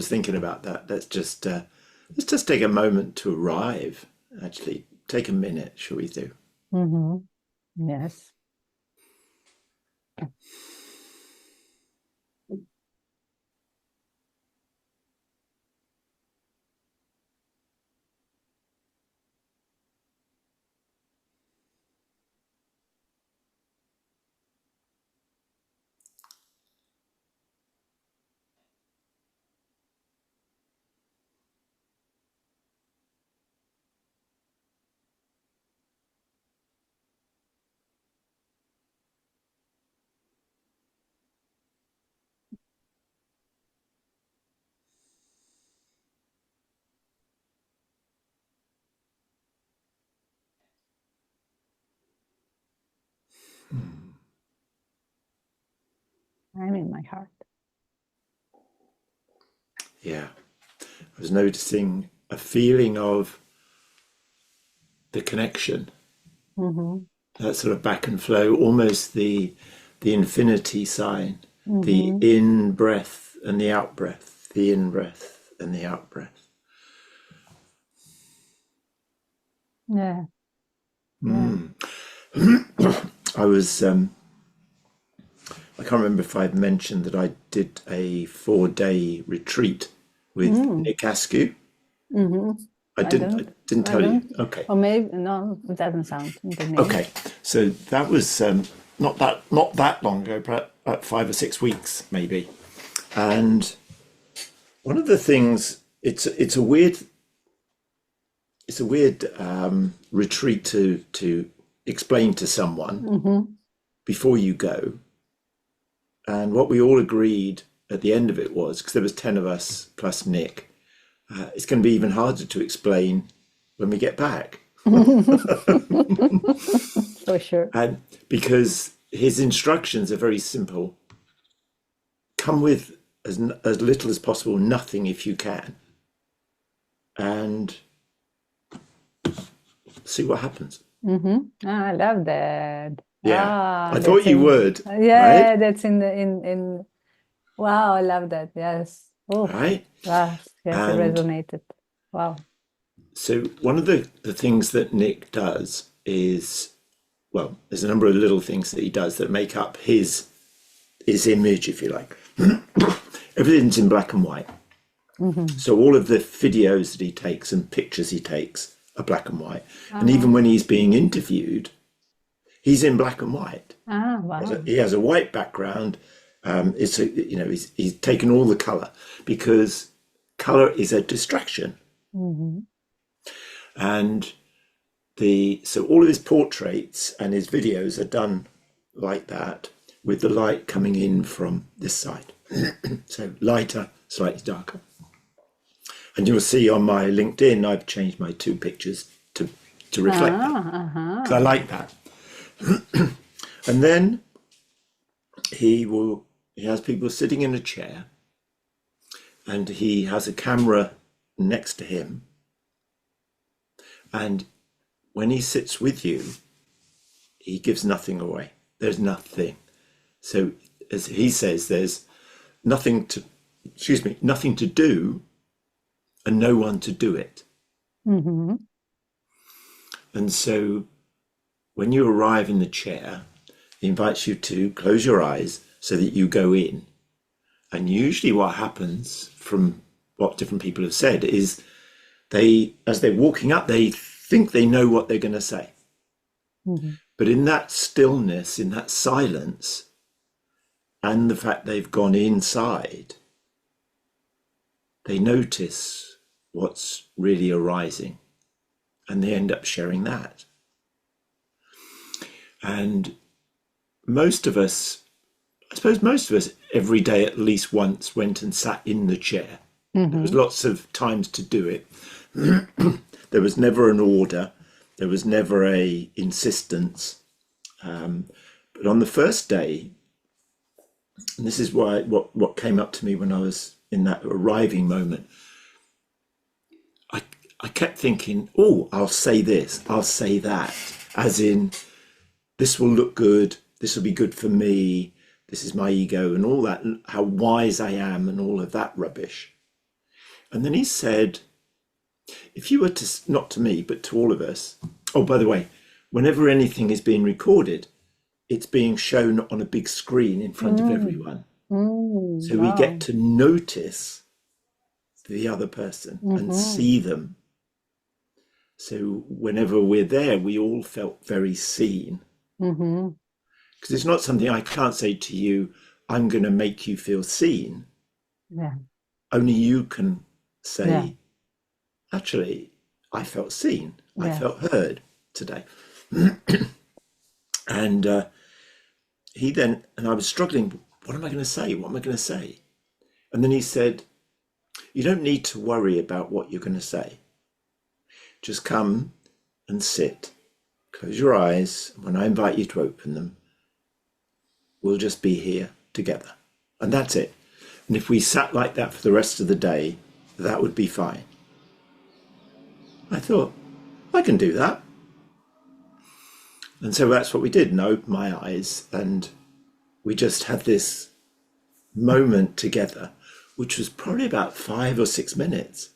was thinking about that. Let's just take a moment to arrive. Actually, take a minute, shall we do? Mm-hmm. Yes. I'm in my heart. Yeah. I was noticing a feeling of the connection, Mm-hmm. that sort of back and flow, almost the infinity sign, the Mm-hmm. in breath and the out breath, the in breath and the out breath. Yeah. Yeah. Mm. I was, I can't remember if I've mentioned that I did a 4-day retreat with Nick Askew. Mm-hmm. I I didn't, don't. I didn't I tell you. don't. Okay. Or maybe no. It doesn't sound in the name. Okay. So that was not that long ago, but 5 or 6 weeks maybe. And one of the things, it's a weird retreat to explain to someone Mm-hmm. before you go. And what we all agreed at the end of it was, because there was 10 of us plus Nick, it's going to be even harder to explain when we get back. For sure. And because his instructions are very simple, come with as little as possible, nothing if you can, and see what happens. Mm-hmm. I love that. Yeah, Ah, I thought that's you in. would, right? Yeah, that's in the in. Wow, I love that. Yes. Oh, Right? wow. Yes, it And resonated. Wow. so one of the things that Nick does is, well, there's a number of little things that he does that make up his image, if you like. Everything's in black and white. Mm-hmm. So all of the videos that he takes and pictures he takes are black and white. And even Uh-huh. when he's being interviewed, he's in black and white. Ah, He has a, wow. he has a white background. He's taken all the color because color is a distraction. Mm-hmm. And so all of his portraits and his videos are done like that, with the light coming in from this side. So lighter, slightly darker. And you'll see on my LinkedIn, I've changed my 2 pictures to reflect that, Ah, because I uh-huh. like that. And then he has people sitting in a chair, and he has a camera next to him. And when he sits with you, he gives nothing away. There's nothing. So as he says, there's nothing to do and no one to do it. Mm-hmm. And so when you arrive in the chair, he invites you to close your eyes so that you go in. And usually what happens, from what different people have said, is as they're walking up, they think they know what they're going to say. Mm-hmm. But in that stillness, in that silence, and the fact they've gone inside, they notice what's really arising, and they end up sharing that. And most of us, I suppose most of us, every day at least once went and sat in the chair. There was Mm-hmm. lots of times to do it. There was never an order. There was never a insistence. But on the first day, and this is why what came up to me when I was in that arriving moment, I kept thinking, oh, I'll say this, I'll say that, as in, this will look good, this will be good for me, this is my ego and all that, and how wise I am and all of that rubbish. And then he said, if you were to, not to me, but to all of us, oh, by the way, whenever anything is being recorded, it's being shown on a big screen in front of everyone. So we Wow. get to notice the other person and see them. So whenever we're there, we all felt very seen. Because it's not something I can't say to you, I'm going to make you feel seen. Yeah. Only you can say, Yeah. actually, I felt seen. I Yes. felt heard today. And he then, and I was struggling, what am I going to say? What am I going to say? And then he said, you don't need to worry about what you're going to say. Just come and sit. Close your eyes. When I invite you to open them, we'll just be here together. And that's it. And if we sat like that for the rest of the day, that would be fine. I thought, I can do that. And so that's what we did. And I opened my eyes and we just had this moment together, which was probably about 5 or 6 minutes.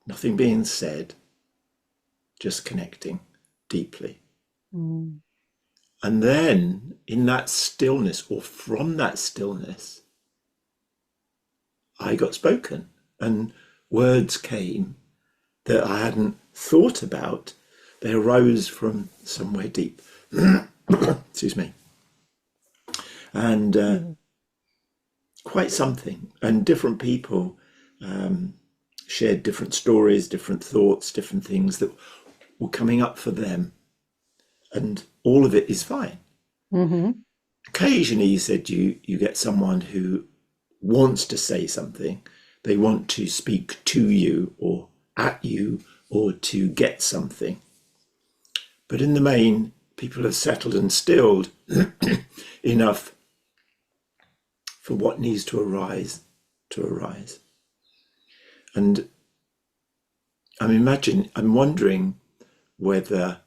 Nothing being said, just connecting deeply. And then in that stillness, or from that stillness, I got spoken and words came that I hadn't thought about. They arose from somewhere deep. Excuse me. And quite something. And different people shared different stories, different thoughts, different things that were coming up for them. And all of it is fine. Occasionally, you said you get someone who wants to say something. They want to speak to you or at you or to get something. But in the main, people have settled and stilled enough for what needs to arise to arise. And I'm wondering whether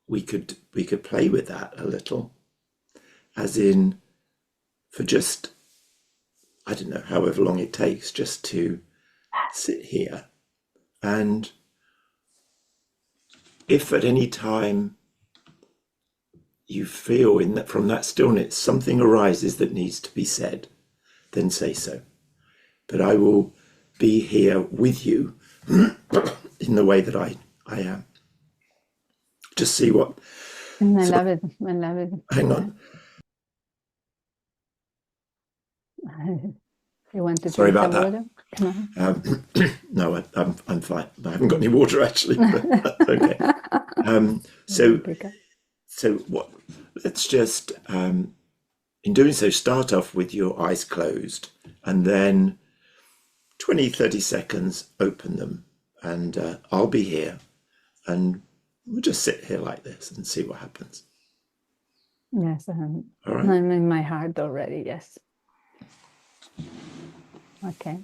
we could play with that a little, as in for just, I don't know, however long it takes, just to sit here. And if at any time you feel in that from that stillness something arises that needs to be said, then say so. But I will be here with you in the way that I am. Just see what. I love it. I love it. Hang on. You want to Sorry drink about some water? No. No, I'm fine. I haven't got any water actually, but okay. So what? Let's just, in doing so, start off with your eyes closed, and then 20, 30 seconds, open them, and I'll be here, and we'll just sit here like this and see what happens. Yes, All right. I'm in my heart already. Yes. Okay.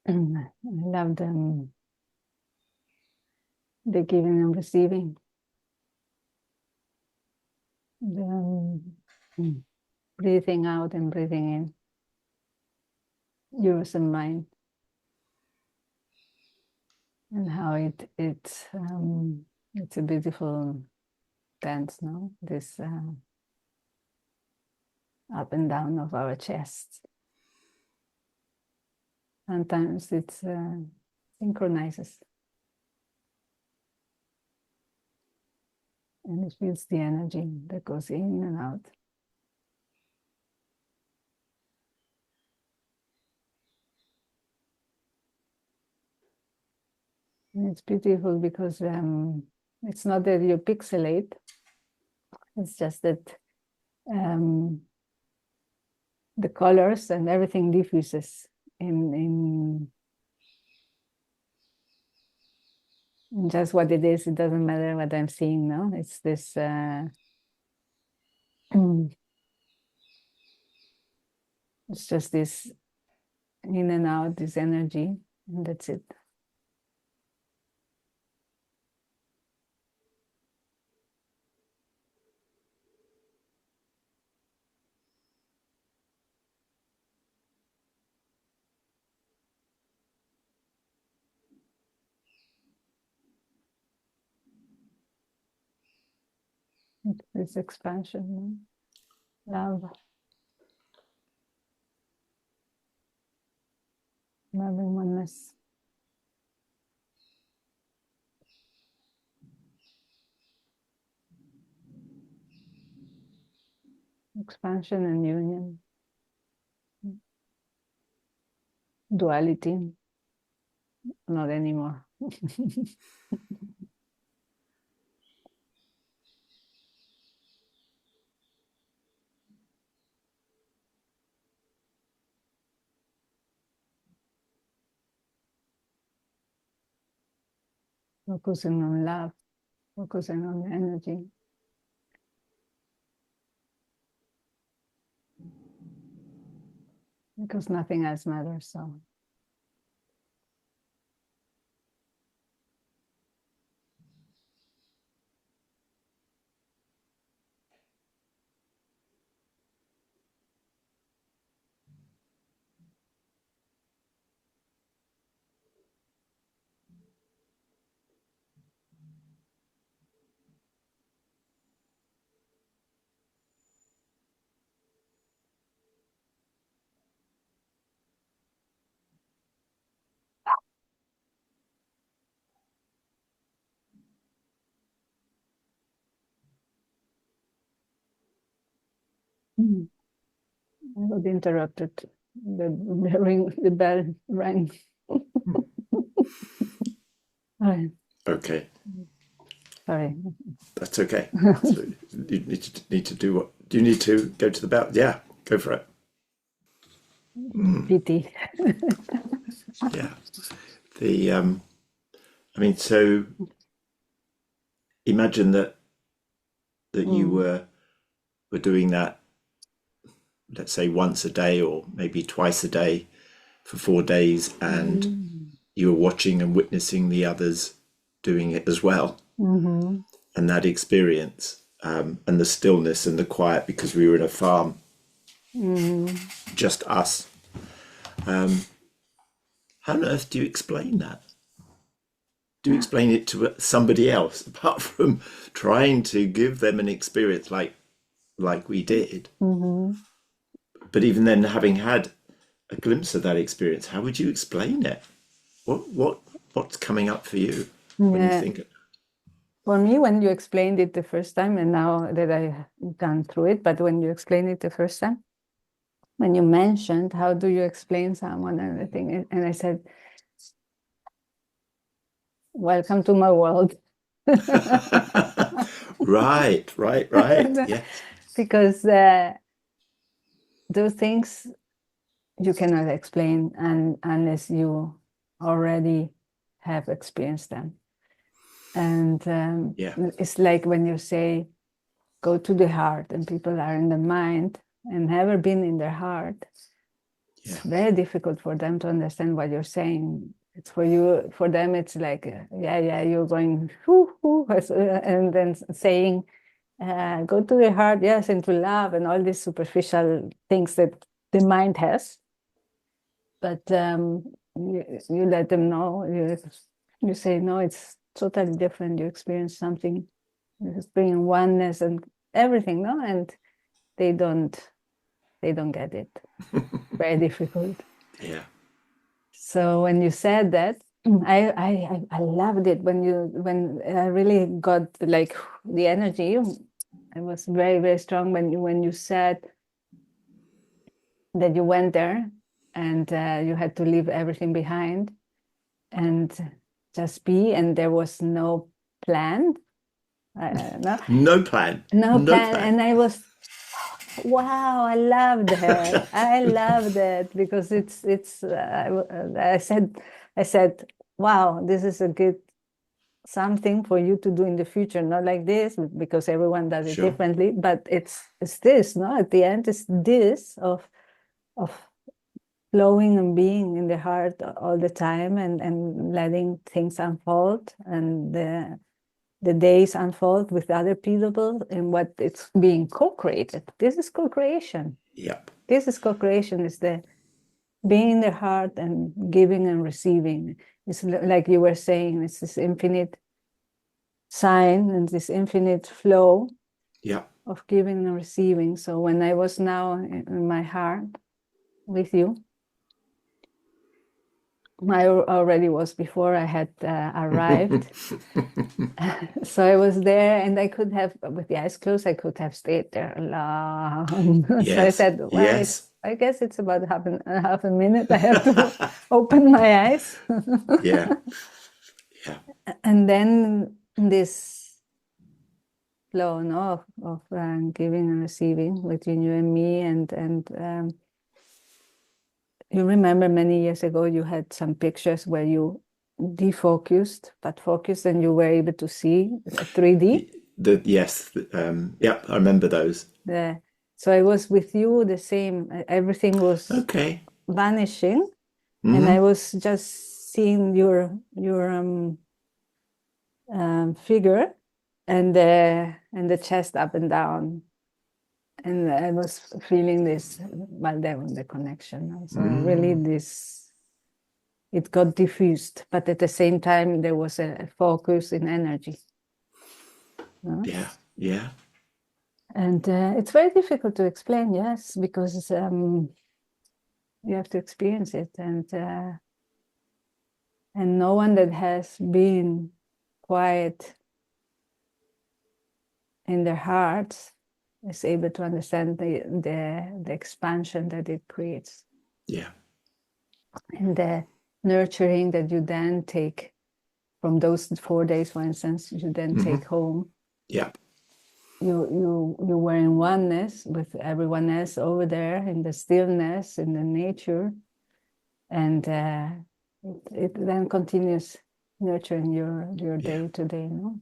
I love the giving and receiving. The breathing out and breathing in. Yours and mine. And how it's a beautiful dance, no? This up and down of our chests. Sometimes it synchronizes. And it feels the energy that goes in and out. And it's beautiful because it's not that you pixelate, it's just that the colors and everything diffuses in just what it is. It doesn't matter what I'm seeing now. It's this it's just this in and out, this energy, and that's it. This expansion, love, loving oneness. Expansion and union. Duality, not anymore. Focusing on love, focusing on the energy. Because nothing else matters, so. I got interrupted. The bell rang. Right. Okay, Sorry. that's okay. So you need to do what? Do you need to go to the bell? Yeah, go for it. Pity. Yeah. I mean, so imagine that you were doing that, let's say once a day or maybe twice a day for 4 days, and you were watching and witnessing the others doing it as well. And that experience, and the stillness and the quiet, because we were in a farm, just us. How on earth do you explain that? Do you explain it to somebody else apart from trying to give them an experience like we did? But even then, having had a glimpse of that experience, how would you explain it? What's coming up for you when you think it? For me, when you explained it the first time, and now that I've gone through it, but when you explained it the first time, when you mentioned how do you explain someone and everything, and I said, welcome to my world. Right. Yes. Because those things you cannot explain unless you already have experienced them. And it's like when you say, go to the heart, and people are in the mind and never been in their heart. it's very difficult for them to understand what you're saying. It's for them, it's like, you're going, whoo, whoo, and then saying, go to the heart, yes, into love, and all these superficial things that the mind has. But you let them know, you say, no, it's totally different. You experience something, you experience oneness and everything, no? And they don't get it. Very difficult. Yeah. So when you said that, I loved it when I really got like the energy. It was very, very strong when you said that you went there and you had to leave everything behind and just be, and there was no plan. No plan. No plan. And I was, wow, I loved her. I loved it because I said, wow, this is a good something for you to do in the future, not like this, because everyone does it Sure. differently, but it's this, no? At the end, it's this of flowing and being in the heart all the time and letting things unfold and the days unfold with other people and what it's being co-created. This is co-creation. Yep. This is co-creation, is the being in the heart and giving and receiving. It's like you were saying, it's this infinite sign and this infinite flow of giving and receiving. So when I was now in my heart with you, I already was before I had arrived. So I was there and I could have, with the eyes closed, I could have stayed there long. Yes. So I said, well, I guess it's about half a minute. I have to open my eyes. Yeah. And then this flow, no, of giving and receiving between you and me, and you remember many years ago you had some pictures where you defocused but focused, and you were able to see 3D. I remember those. So I was with you the same. Everything was vanishing, and I was just seeing your figure and the chest up and down, and I was feeling this, well, there was the connection. So really it got diffused, but at the same time there was a focus in energy. Yeah. And it's very difficult to explain, yes, because you have to experience it, and no one that has been quiet in their hearts is able to understand the expansion that it creates. Yeah. And the nurturing that you then take from those 4 days, for instance, you then take home. Yeah. You were in oneness with everyone else over there in the stillness, in the nature, and it then continues nurturing your day to day, no?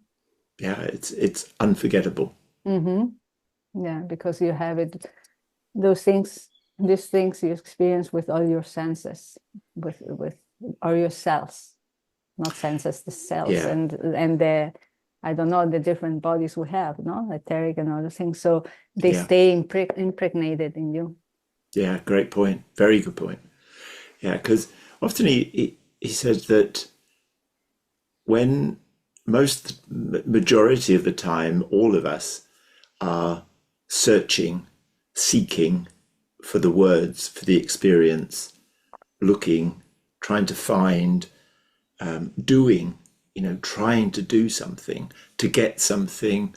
Yeah, it's unforgettable. Yeah, because you have it, these things you experience with all your senses, with all your cells, not senses, the cells, and the, I don't know, the different bodies we have, no, etheric and other things. So they stay impregnated in you. Yeah, great point. Very good point. Yeah, because often he says that when majority of the time, all of us are searching, seeking for the words, for the experience, looking, trying to find, doing, trying to do something, to get something,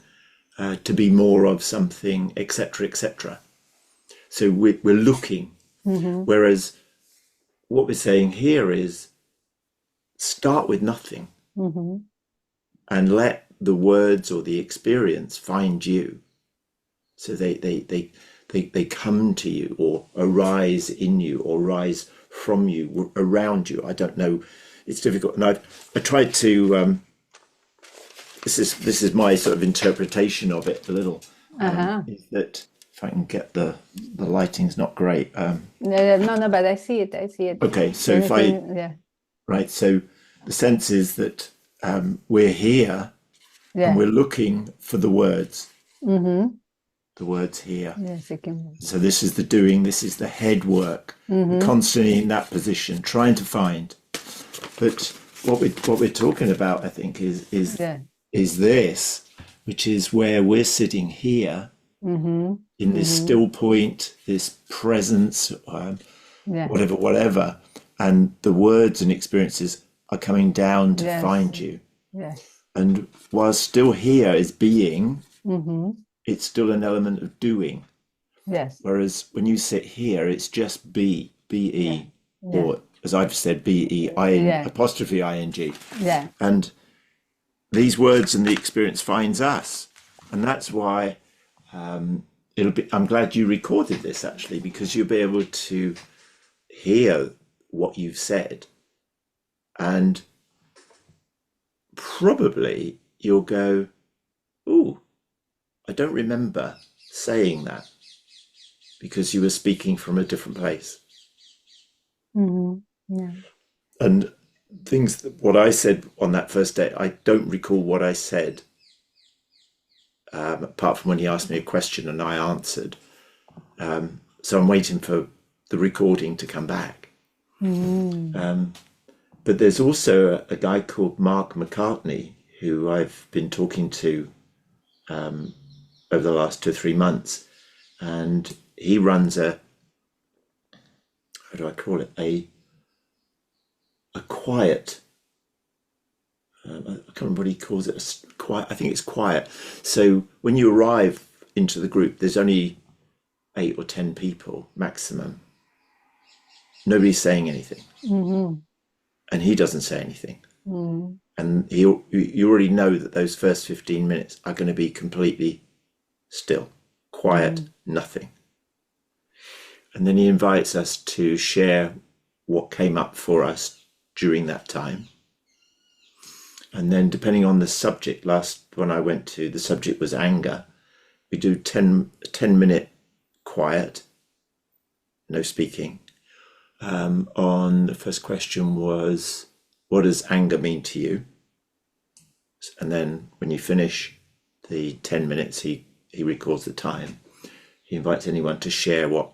to be more of something, etc., etc. So we're looking. Whereas what we're saying here is start with nothing and let the words or the experience find you. So they come to you or arise in you or rise from you, around you. I don't know. It's difficult. And I tried to, this is my sort of interpretation of it a little, is that if I can get the lighting's not great. No, but I see it. I see it. Okay, so if I Yeah, right, so the sense is that we're here and yeah. we're looking for the words. Mm-hmm. The words here. Yes, it can. So this is the doing. This is the head work. We're constantly in that position, trying to find. But what we're talking about, I think, is this, which is where we're sitting here in this still point, this presence, whatever, and the words and experiences are coming down to find you. Yes. And while still here is being, it's still an element of doing. Yes. Whereas when you sit here, it's just be, be, or as I've said, be, apostrophe ing. Yeah. And these words and the experience finds us. And that's why I'm glad you recorded this, actually, because you'll be able to hear what you've said. And probably you'll go, ooh, I don't remember saying that, because you were speaking from a different place. Yeah. And what I said on that first day, I don't recall what I said, apart from when he asked me a question and I answered. So I'm waiting for the recording to come back. But there's also a guy called Mark McCartney, who I've been talking to over the last 2 or 3 months. And he runs how do I call it? A quiet, I can't remember what he calls it, quiet. I think it's quiet. So when you arrive into the group, there's only 8 or 10 people maximum. Nobody's saying anything. And he doesn't say anything. And you already know that those first 15 minutes are going to be completely still, quiet, nothing. And then he invites us to share what came up for us during that time. And then depending on the subject, last one I went to, the subject was anger. We do 10-minute quiet, no speaking. On the first question was, what does anger mean to you? And then when you finish the 10 minutes, he records the time. He invites anyone to share what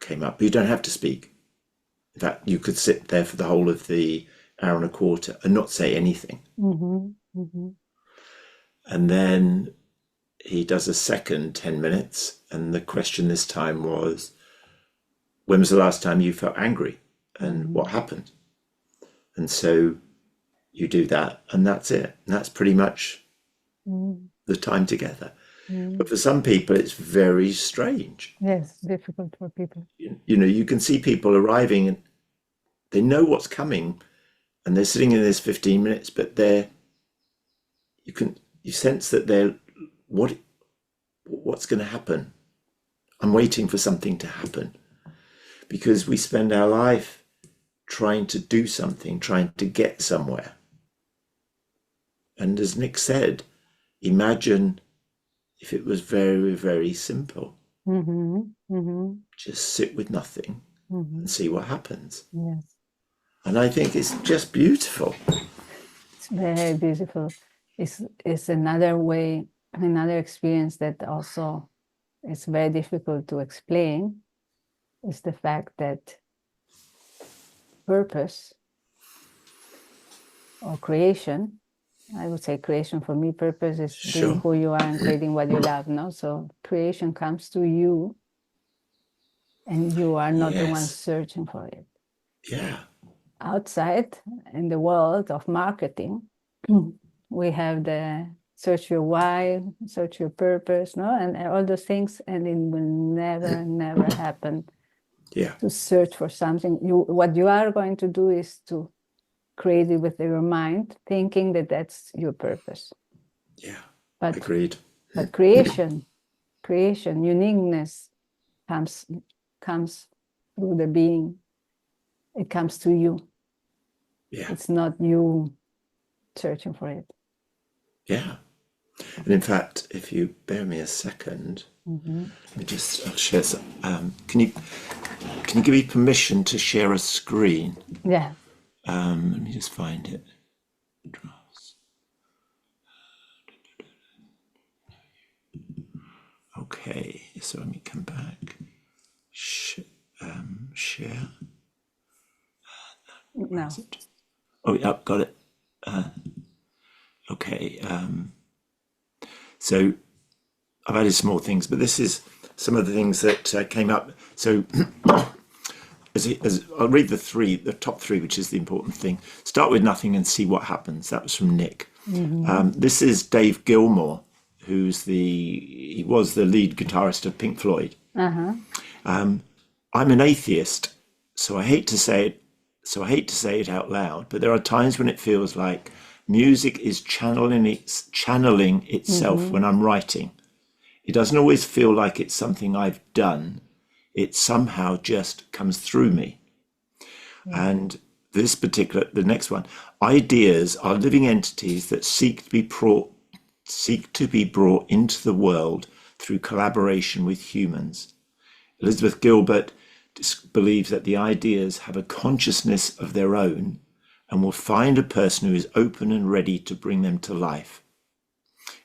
came up. But you don't have to speak. In fact, you could sit there for the whole of the hour and a quarter and not say anything. And then he does a second 10 minutes. And the question this time was, when was the last time you felt angry and what happened? And so you do that and that's it. And that's pretty much the time together. But for some people, it's very strange. Yes, difficult for people. You know, you can see people arriving and they know what's coming and they're sitting in this 15 minutes, but you sense that they're, what's going to happen? I'm waiting for something to happen, because we spend our life trying to do something, trying to get somewhere. And as Nick said, imagine if it was very, very simple. Just sit with nothing and see what happens. Yes. And I think it's just beautiful. It's very beautiful. It's another way, another experience that also is very difficult to explain, is the fact that purpose or creation, I would say creation for me, purpose is being who you are and creating what you love, no? So creation comes to you and you are not the one searching for it. Yeah. Outside in the world of marketing, we have the search your why, search your purpose, no, and all those things, and it will never happen. Yeah. To search for something, what you are going to do is to create it with your mind, thinking that that's your purpose. Yeah. But agreed. But creation, uniqueness comes through the being. It comes to you. Yeah. It's not you searching for it. Yeah. And in fact, if you bear me a second, let me just I'll share some. Can you give me permission to share a screen? Yeah. Let me just find it. Okay, so let me come back. Share. No. Is it? Oh, yeah, got it. Okay. So I've added some more things, but this is some of the things that came up. So as I'll read the top three, which is the important thing. Start with nothing and see what happens. That was from Nick. This is Dave Gilmour, he was the lead guitarist of Pink Floyd. I'm an atheist, so I hate to say it out loud, but there are times when it feels like music is channeling itself when I'm writing. It doesn't always feel like it's something I've done. It somehow just comes through me. And the next one, ideas are living entities that seek to be brought into the world through collaboration with humans. Elizabeth Gilbert believes that the ideas have a consciousness of their own and will find a person who is open and ready to bring them to life.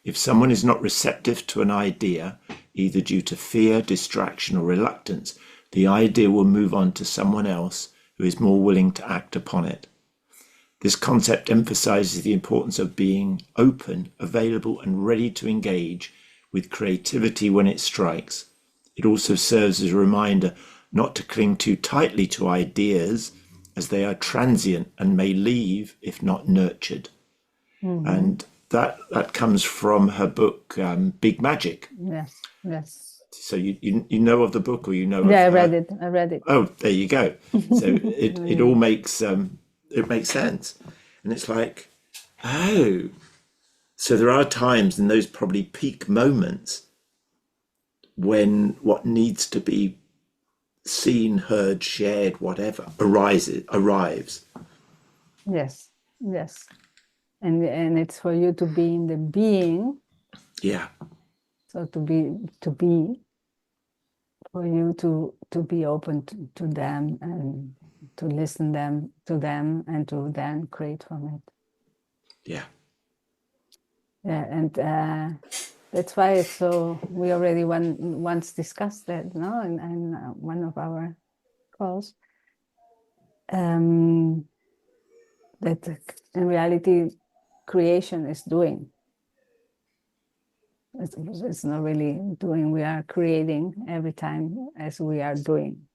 If someone is not receptive to an idea, either due to fear, distraction, or reluctance, the idea will move on to someone else who is more willing to act upon it. This concept emphasizes the importance of being open, available, and ready to engage with creativity when it strikes. It also serves as a reminder not to cling too tightly to ideas, as they are transient and may leave if not nurtured. And that comes from her book, Big Magic. Yes. Yes. So you know of the book, or you know? Yeah, of I read it. I read it. Oh, there you go. So it all makes sense, and it's like, oh, so there are times in those probably peak moments when what needs to be seen, heard, shared, whatever arrives. Yes. Yes. And it's for you to be in the being. Yeah. So to be for you to be open to them and to listen to them and to then create from it. Yeah. Yeah, and that's why it's so. We already once discussed that, no, in one of our calls. That in reality, creation is doing. It's not really doing. We are creating every time as we are doing.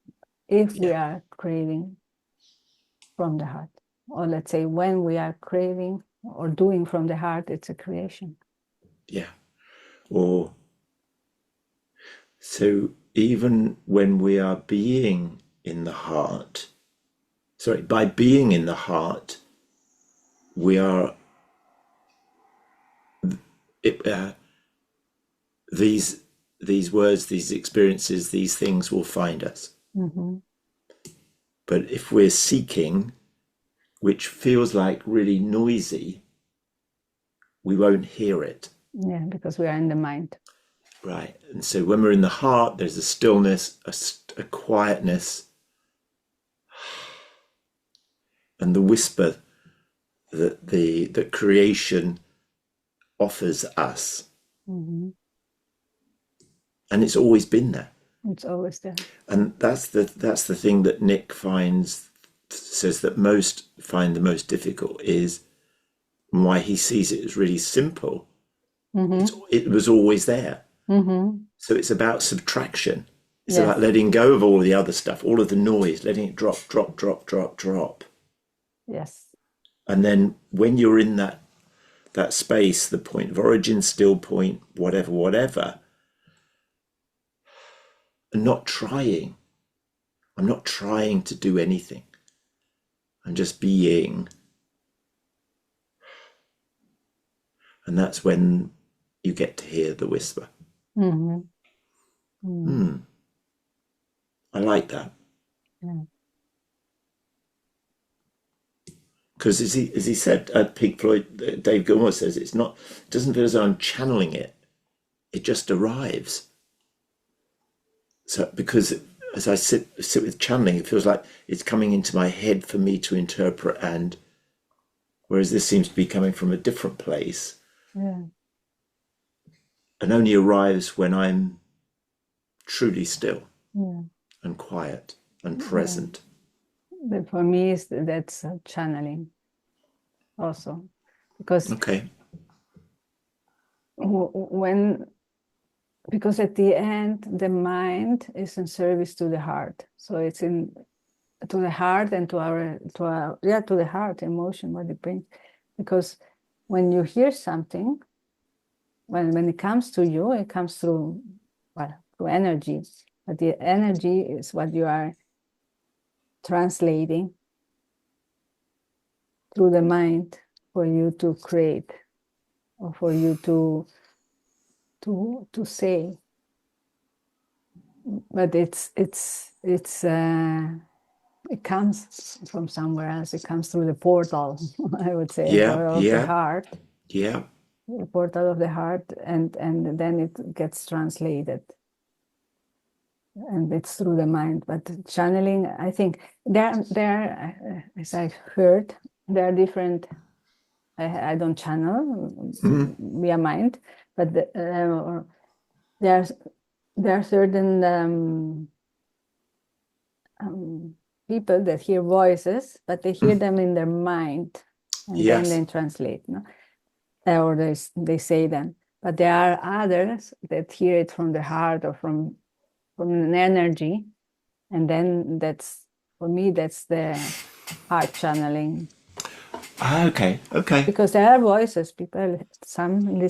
If we are creating from the heart, or let's say when we are craving or doing from the heart, it's a creation. Yeah. Or so even when we are being in the heart, by being in the heart, we are these words, these experiences, these things will find us. But if we're seeking, which feels like really noisy, we won't hear it. Yeah, because we are in the mind. Right. And so when we're in the heart, there's a stillness, a quietness, and the whisper that creation offers us. And it's always been there. It's always there. And that's the thing that Nick says that most find the most difficult, is why he sees it as really simple. It was always there. So it's about subtraction. It's about letting go of all the other stuff, all of the noise, letting it drop, drop, drop, drop, drop. Yes. And then when you're in that space, the point of origin, still point, whatever, and not trying. I'm not trying to do anything. I'm just being. And that's when you get to hear the whisper. I like that. Yeah. Because as he said at Pink Floyd, Dave Gilmour says it doesn't feel as though I'm channeling it. It just arrives. So because as I sit with channeling, it feels like it's coming into my head for me to interpret, and whereas this seems to be coming from a different place, Yeah. and only arrives when I'm truly still Yeah. and quiet and present. But for me, that's channeling also, because Okay. because at the end the mind is in service to the heart, so it's in to the heart and to the heart emotion, what it brings. Because when you hear something, when it comes to you, it comes through energy, but the energy is what you are translating through the mind for you to create, or for you to say. But it comes from somewhere else. It comes through the portal, I would say, of the heart. Yeah. The portal of the heart, and then it gets translated, and it's through the mind. But channeling, I think there, as I've heard, there are different. I don't channel via mind, but there are certain people that hear voices, but they hear them in their mind, and then they translate, no? Or they say them. But there are others that hear it from the heart, or from an energy, and then for me that's the heart channeling. Okay. Because there are voices. Some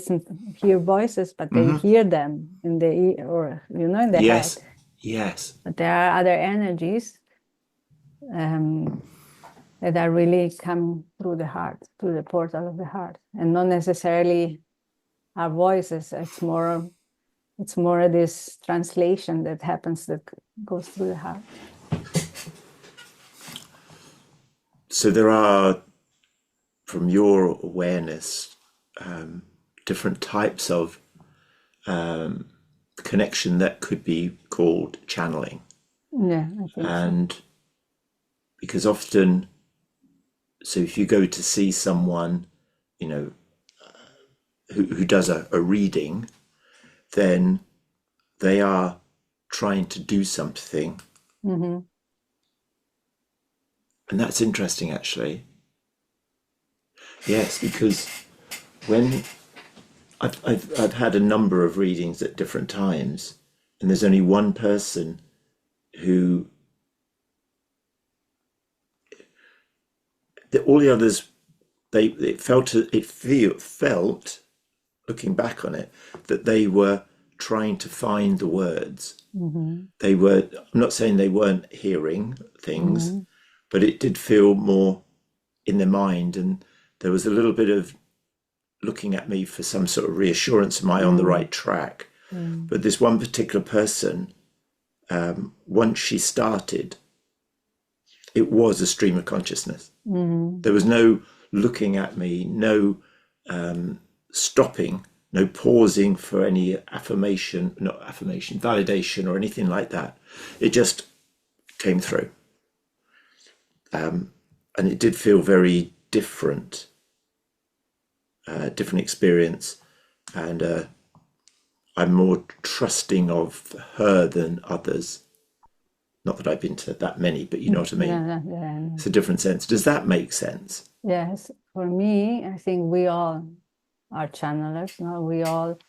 hear voices, but they hear them in the ear, or in the head. Yes. But there are other energies that are really coming through the heart, through the portal of the heart, and not necessarily our voices. It's more this translation that happens, that goes through the heart. So there are, from your awareness, different types of connection that could be called channeling. Yeah, I think and so. Because often, so if you go to see someone, who does a reading, then they are trying to do something. And that's interesting, actually. Yes, because when I've had a number of readings at different times, and there's only one person who, all the others, it felt, looking back on it, that they were trying to find the words. They were, I'm not saying they weren't hearing things, but it did feel more in their mind, and there was a little bit of looking at me for some sort of reassurance, am I on the right track? But this one particular person, once she started, it was a stream of consciousness. There was no looking at me, no stopping, no pausing for any validation or anything like that. It just came through. And it did feel very different, different experience. And I'm more trusting of her than others. Not that I've been to that many, but you know what I mean? Yeah. It's a different sense. Does that make sense? Yes. For me, I think we all are channelers. No? We all,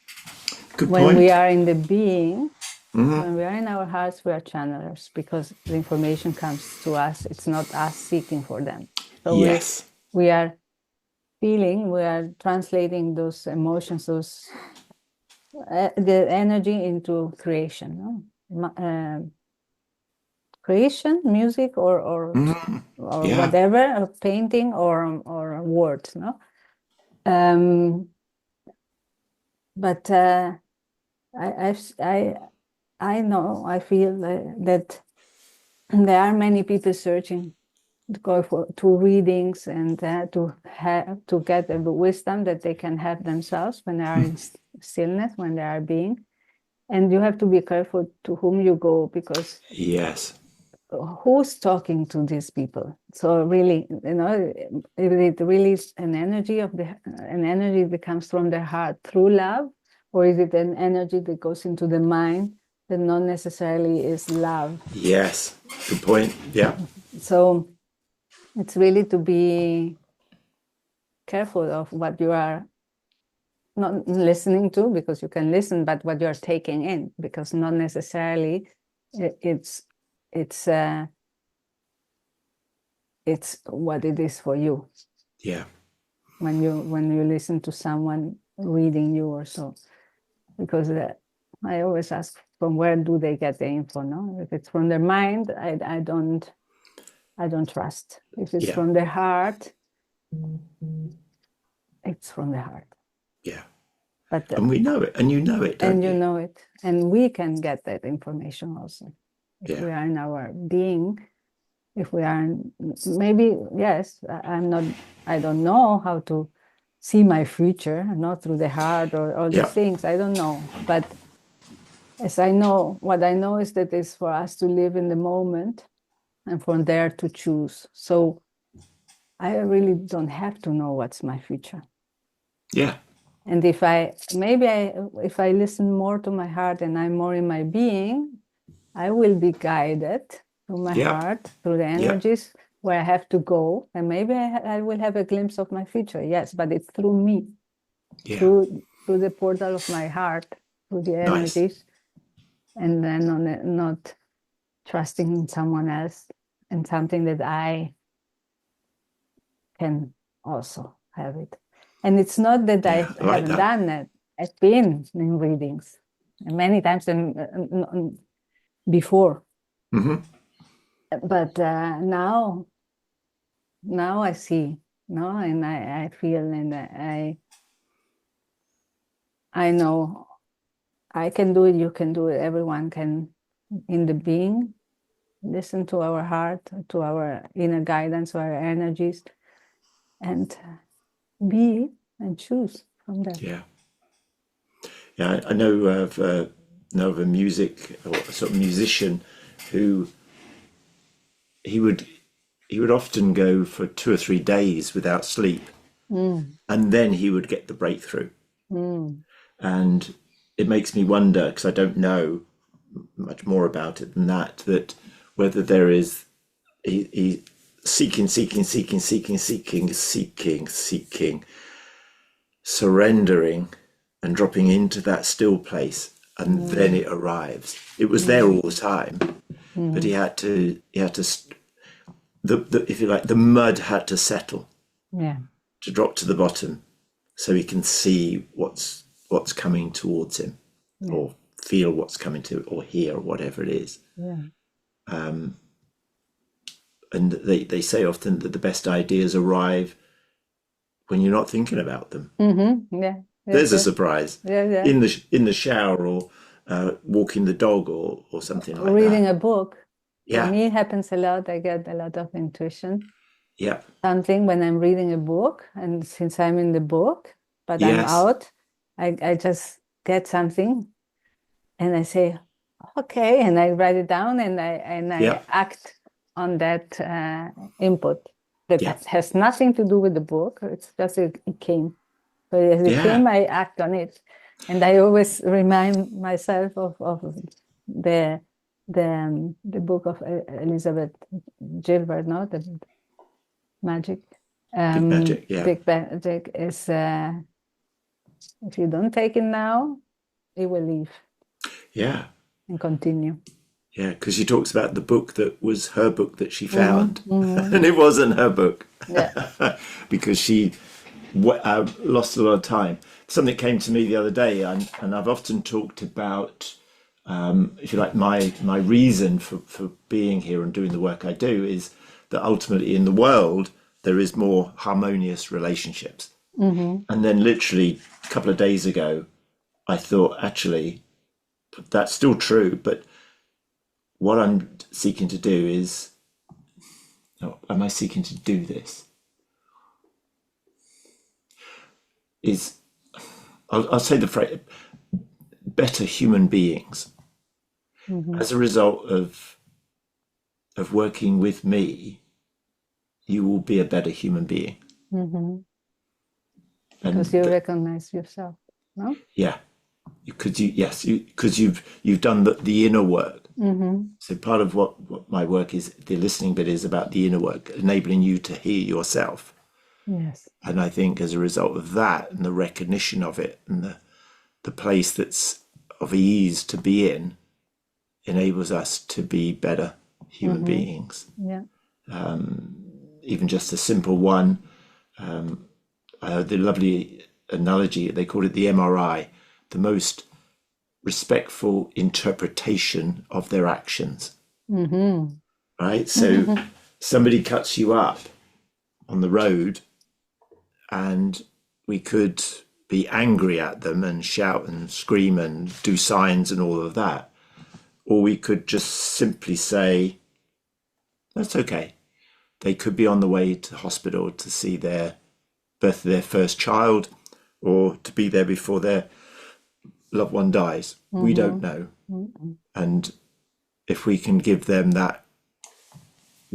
when we are in the being, when we are in our hearts, we are channelers, because the information comes to us. It's not us seeking for them. So yes. We are feeling, we are translating those emotions, the energy into creation. No? Creation, music, or whatever, or painting, or words. No. But I know, I feel that there are many people searching go to readings and to get the wisdom that they can have themselves when they are in stillness, when they are being. And you have to be careful to whom you go, because Yes. who's talking to these people? So really, if it really is an energy that comes from their heart through love, or is it an energy that goes into the mind that not necessarily is love? Yes. Good point. Yeah. So it's really to be careful of what you are not listening to, because you can listen, but what you're taking in, because not necessarily it's what it is for you. Yeah. When you listen to someone reading you or so, because I always ask, from where do they get the info? No, if it's from their mind, I don't trust. If it's from their heart, it's from the heart. Yeah. But And we know it, and you know it, don't and you? you know it, and we can get that information also if we are in our being. If we are maybe, yes, I don't know how to see my future, not through the heart or all these things. I don't know, but as I know, what I know is that it's for us to live in the moment and from there to choose. So I really don't have to know what's my future. Yeah. And if I listen more to my heart and I'm more in my being, I will be guided through my heart, through the energies where I have to go. And maybe I will have a glimpse of my future, yes, but it's through me, through the portal of my heart, through the energies, and then not trusting in someone else and something that I can also have it. And it's not that I haven't done it. I've been in readings many times before. Mm-hmm. But now I see, no, and I feel, and I know I can do it, you can do it, everyone can, in the being, listen to our heart, to our inner guidance, to our energies, and be and choose from that. Yeah. Yeah, I know of a music or a sort of musician who he would often go for 2 or 3 days without sleep, and then he would get the breakthrough. And it makes me wonder, because I don't know much more about it than that whether there is he seeking, surrendering and dropping into that still place, and then it arrives. It was there all the time, but he had to if you like, the mud had to settle, to drop to the bottom, so he can see what's coming towards him, or feel what's coming to, or hear, whatever it is. And they say often that the best ideas arrive when you're not thinking about them. There's a surprise in the shower, or walking the dog, or something like reading that. A book. For me, it happens a lot. I get a lot of intuition. Something when I'm reading a book, and since I'm in the book, but I'm out, I just get something, and I say, okay, and I write it down, and I act on that input that has nothing to do with the book. It's just it came. So as it came, I act on it, and I always remind myself of the book of Elizabeth Gilbert, no, the magic. Big magic, Big magic is if you don't take it now, it will leave. And continue. Yeah, because she talks about the book that was her book that she found, and it wasn't her book, because she lost a lot of time. Something came to me the other day, and I've often talked about, if you like, my reason for being here and doing the work I do is that ultimately in the world there is more harmonious relationships. And then literally a couple of days ago, I thought, actually, that's still true, but what I'm seeking to do is no, am I seeking to do this? Is, I'll say the phrase, better human beings. As a result of working with me, you will be a better human being. Because you recognize yourself, no? Yeah, because you've done the inner work. So part of what my work is, the listening bit, is about the inner work, enabling you to hear yourself. Yes. And I think as a result of that and the recognition of it and the place that's of ease to be in enables us to be better human beings. Yeah. Even just a simple one. I heard the lovely analogy, they called it the MRI, the most respectful interpretation of their actions. Right? So somebody cuts you up on the road and we could be angry at them and shout and scream and do signs and all of that. Or we could just simply say, that's okay. They could be on the way to hospital to see their birth of their first child, or to be there before their loved one dies. We don't know. And if we can give them that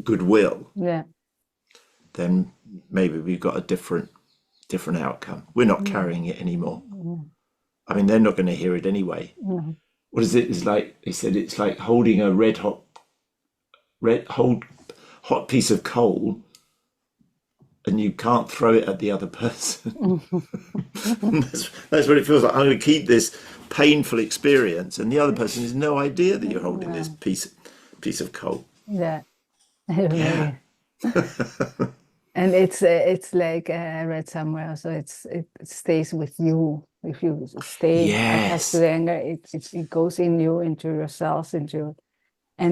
goodwill, then maybe we've got a different outcome. We're not carrying it anymore. I mean, they're not going to hear it anyway. What is it? It's like, they said, it's like holding a hot piece of coal and you can't throw it at the other person. That's what it feels like. I'm going to keep this painful experience and the other person has no idea that you're holding this piece of coal. Yeah. Yeah. And it's like I read somewhere, so it stays with you. If you stay attached to the anger, it goes in you, into yourselves, and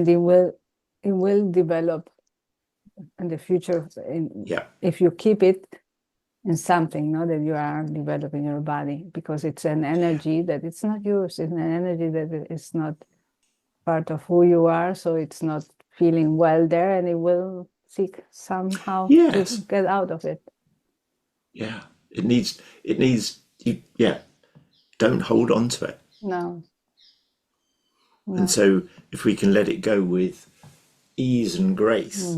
it will develop in the future. If you keep it in something, that you are developing your body, because it's an energy that it's not yours. It's an energy that is not part of who you are, so it's not feeling well there, and it will seek somehow to get out of it. Yeah, it needs you. Yeah, don't hold on to it. No. And so if we can let it go with ease and grace,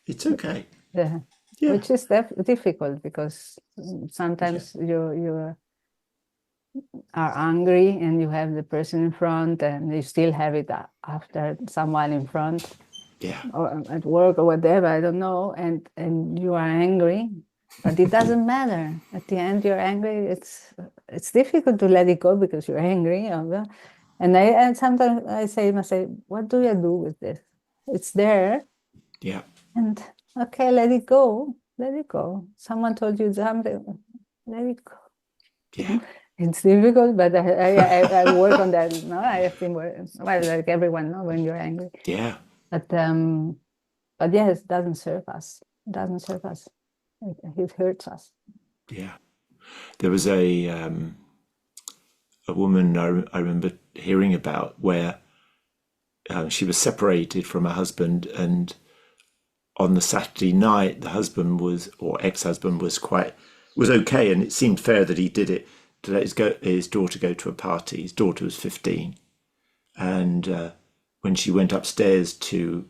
it's okay. Yeah. Which is difficult, because sometimes you are angry and you have the person in front and you still have it after someone in front. Yeah. Or at work or whatever, I don't know, and you are angry, but it doesn't matter. At the end, you're angry. It's difficult to let it go because you're angry. And sometimes I say to myself, what do I do with this? It's there. Yeah. And okay, let it go. Let it go. Someone told you something. Let it go. Yeah. It's difficult, but I work on that. No, I have been working. Well, like everyone, when you're angry. Yeah. But yes, it doesn't serve us. It doesn't serve us. It hurts us. Yeah. There was a woman I remember hearing about where she was separated from her husband, and on the Saturday night, the husband or ex-husband was okay, and it seemed fair that he did it to let his daughter go to a party. His daughter was 15, and when she went upstairs to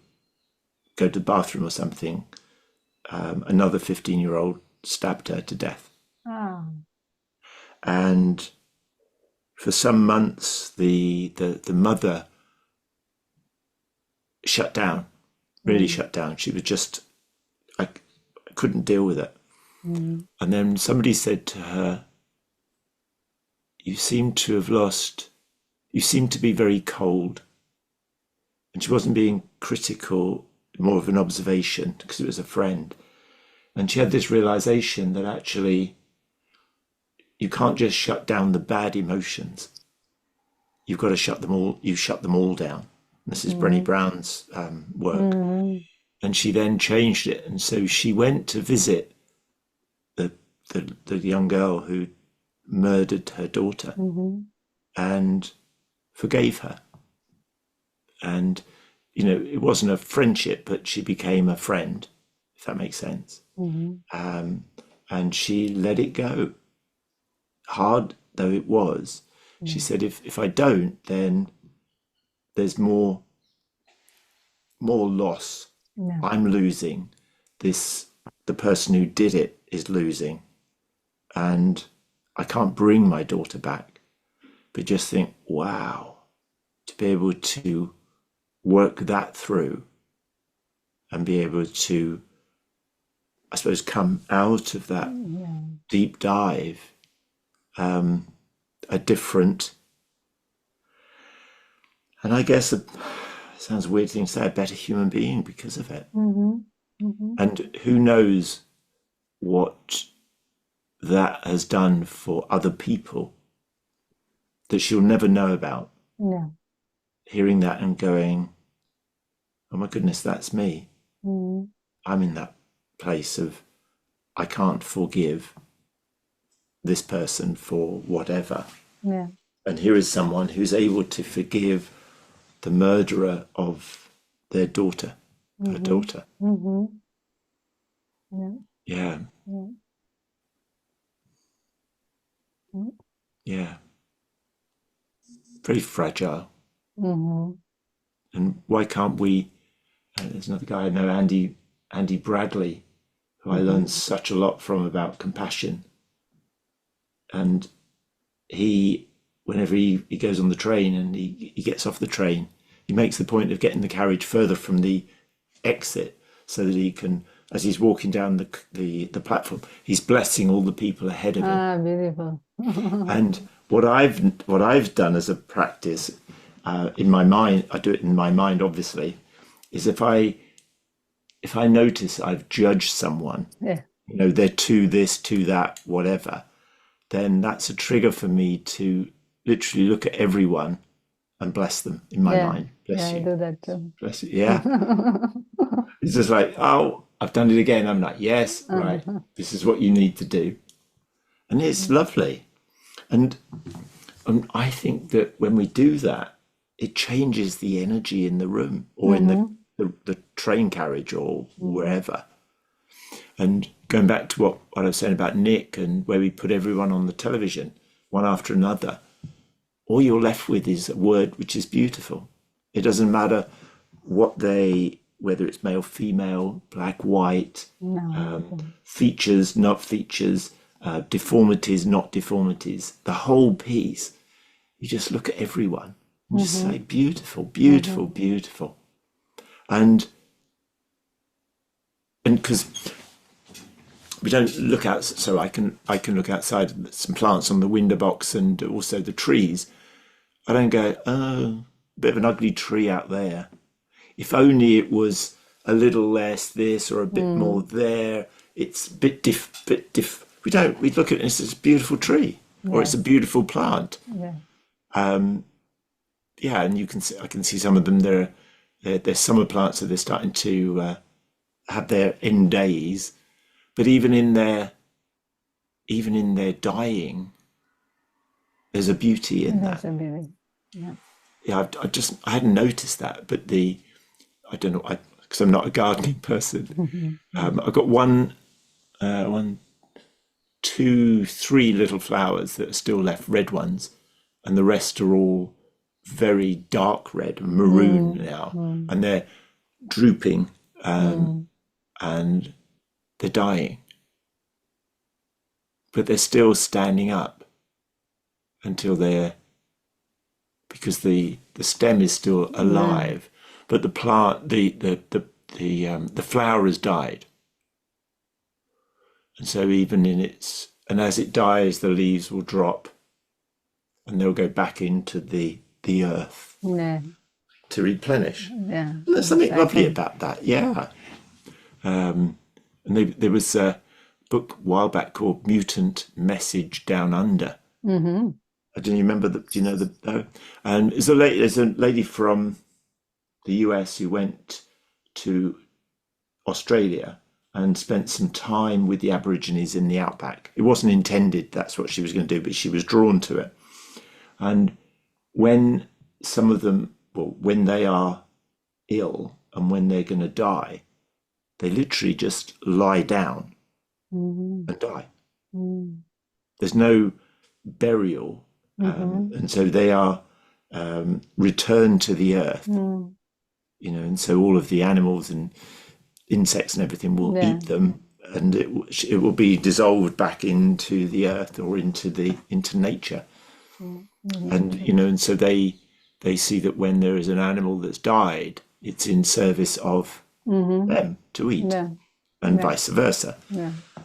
go to the bathroom or something, another 15-year-old stabbed her to death. Oh. And for some months, the mother shut down, really shut down. She was just, I couldn't deal with it. And then somebody said to her, you seem to be very cold. And she wasn't being critical, more of an observation, because it was a friend. And she had this realization that actually you can't just shut down the bad emotions. You've got to shut them all down. This is Brené Brown's work. And she then changed it. And so she went to visit the young girl who murdered her daughter and forgave her. And it wasn't a friendship, but she became a friend, if that makes sense. And she let it go, hard though it was. She said, if I don't, then there's more loss. Yeah. I'm losing. The person who did it is losing. And I can't bring my daughter back. But just think, wow, to be able to work that through and be able to, I suppose, come out of that deep dive, a different, and I guess it sounds a weird thing to say, a better human being because of it. And who knows what that has done for other people that she'll never know about. Yeah. Hearing that and going, oh my goodness, that's me. I'm in that place of, I can't forgive this person for whatever. Yeah. And here is someone who's able to forgive the murderer of their daughter, her daughter. Yeah. Yeah. Very fragile. And why can't we, there's another guy I know, Andy Bradley, who I learned such a lot from about compassion. And whenever he goes on the train and he gets off the train, he makes the point of getting the carriage further from the exit so that he can, as he's walking down the platform, he's blessing all the people ahead of him. Ah, beautiful. And what I've done as a practice in my mind, I do it in my mind obviously, is if I notice I've judged someone, they're too this, too that, whatever, then that's a trigger for me to literally look at everyone and bless them in my mind. Bless you. I do that too. Bless you. Yeah. It's just like, oh, I've done it again. I'm like, yes, right. This is what you need to do. And it's lovely. And I think that when we do that, it changes the energy in the room or in the train carriage or wherever. And going back to what I was saying about Nick and where we put everyone on the television, one after another, all you're left with is a word which is beautiful. It doesn't matter whether it's male, female, black, white, features, not features, deformities, not deformities, the whole piece. You just look at everyone and just say, beautiful, beautiful, beautiful. And because we don't look out, so I can look outside some plants on the window box and also the trees. I don't go, oh, a bit of an ugly tree out there. If only it was a little less this or a bit more there. It's a bit diff. We look at it as a beautiful tree or it's a beautiful plant. And you can see, I can see some of them. They're summer plants, so they're starting to have their end days. But even in their dying, there's a beauty in that. There's a beauty. Yeah, I hadn't noticed that, but I don't know, because I'm not a gardening person. I've got one, two, three little flowers that are still left, red ones, and the rest are all very dark red, maroon now, and they're drooping, and they're dying, but they're still standing up because the stem is still alive, but the plant, the flower has died, and so even and as it dies, the leaves will drop, and they'll go back into the earth to replenish. Yeah, and there's something lovely about that. And there was a book a while back called Mutant Message Down Under. I don't remember do you know and there's a lady from the US who went to Australia and spent some time with the Aborigines in the outback. It wasn't intended that's what she was going to do, but she was drawn to it. And when some of them, when they are ill and when they're going to die, they literally just lie down and die. There's no burial, and so they are returned to the earth, and so all of the animals and insects and everything will eat them, and it will be dissolved back into the earth or into nature, and and so they see that when there is an animal that's died, it's in service of them to eat, and vice versa.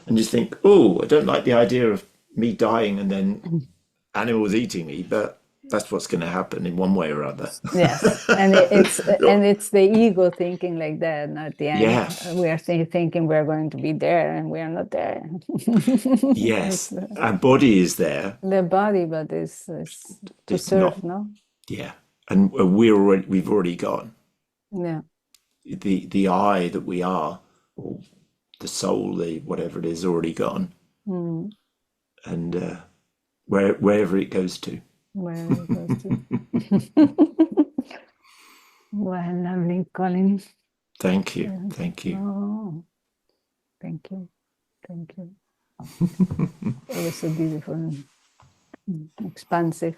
And you think, oh, I don't like the idea of me dying and then animals eating me, but that's what's going to happen in one way or other. Yes, and it's the ego thinking like that. Not the end. Yes. We are thinking we're going to be there, and we are not there. Yes, our body is there. The body, but it's to serve, no? Yeah, and we've already gone. Yeah. The I that we are, or the soul, the whatever it is, already gone. And wherever it goes to. Wherever it goes to. Well, lovely, Colin. Thank you. Thank you. Oh, thank you. Thank you. It was so beautiful and expansive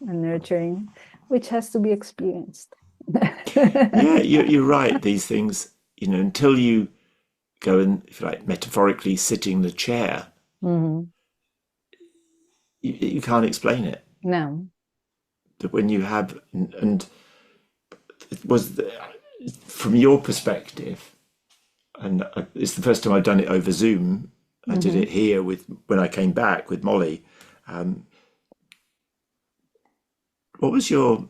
and nurturing, which has to be experienced. Yeah, you're right. These things, until you go and, if you like, metaphorically sit in the chair, you can't explain it. No. But when you have, and it was from your perspective, and it's the first time I've done it over Zoom. I did it here when I came back with Molly. What was what's your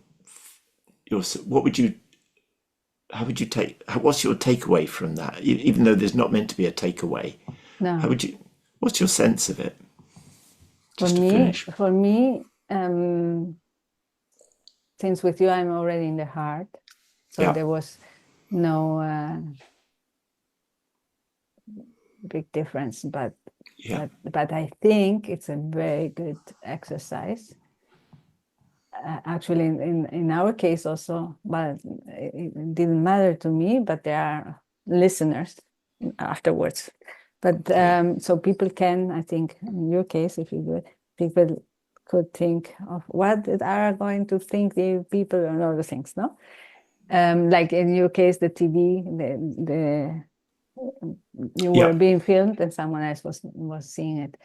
takeaway from that? Even though there's not meant to be a takeaway, No. What's your sense of it? For me, since with you I'm already in the heart, so there was no big difference, but I think it's a very good exercise. Actually, in our case also, but it didn't matter to me, but there are listeners afterwards. But so people can, I think, in your case, if you do it, people could think of what are going to think the people and all the things, no? Like in your case, the TV, you were being filmed and someone else was seeing it.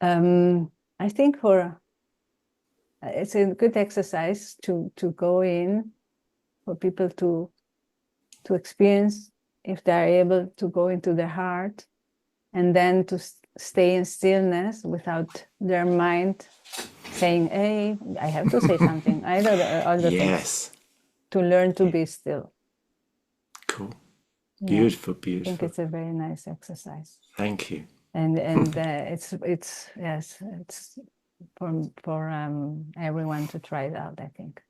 I think it's a good exercise to go in for people to experience, if they're able to go into their heart, and then to stay in stillness without their mind saying, hey, I have to say something. I know all the things. To learn to be still. Cool. Beautiful. I think it's a very nice exercise. Thank you. And it's for everyone to try it out, I think.